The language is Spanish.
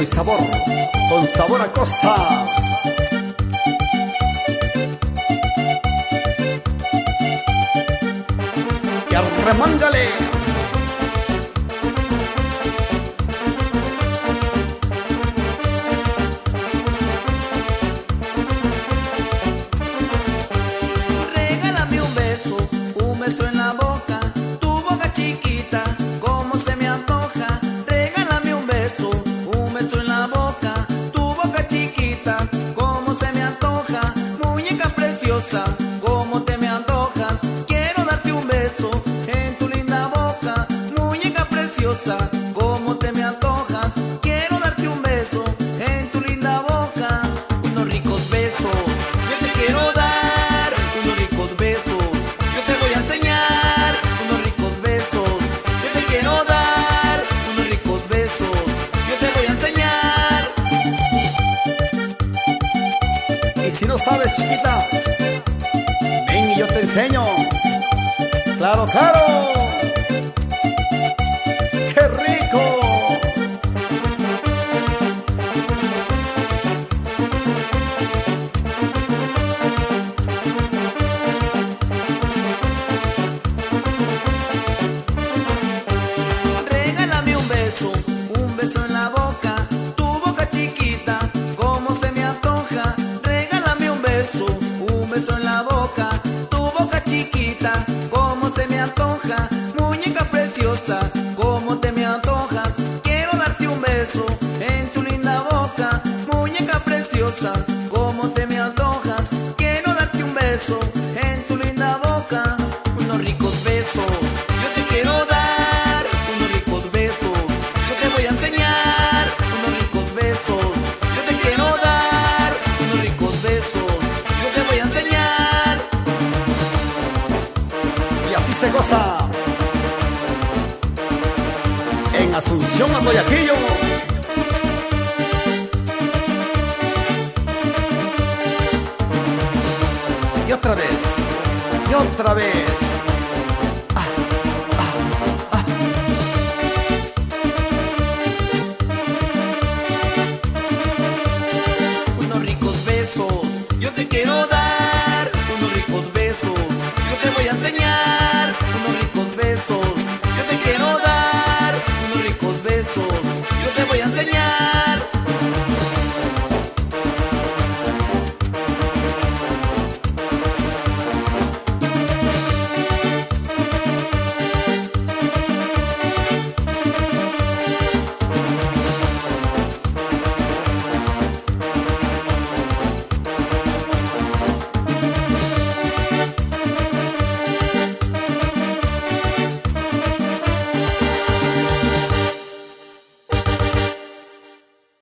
ritmo y sabor, con sabor a costa. Y arremángale. Regálame un beso en la boca, tu boca chiquita, como se me antoja. Regálame un beso en la boca, tu boca chiquita, como se me antoja. Muñeca preciosa, como te me antojas. Quiero darte un beso en tu linda boca. Muñeca preciosa, como te me antojas. Quiero darte un beso en tu linda boca. Unos ricos besos, yo te quiero dar. Unos ricos besos, yo te voy a enseñar. Unos ricos besos, yo te quiero dar. Unos ricos besos, yo te voy a enseñar. Y si no sabes, chiquita, ven y yo te enseño. ¡Claro, claro! ¡Qué rico! Regálame un beso en la boca, tu boca chiquita, como se me antoja. Regálame un beso en la boca, tu boca chiquita, como se me antoja. Muñeca preciosa, como te me antojas. Quiero darte un beso en tu linda boca. Muñeca preciosa, como te me antojas. Quiero darte un beso en tu linda boca. Unos ricos besos, yo te quiero dar. Unos ricos besos, yo te voy a enseñar. Unos ricos besos, yo te quiero dar. Unos ricos besos, yo te voy a enseñar. Y así se goza en Asunción, Atoyaquillo. Y otra vez, y otra vez.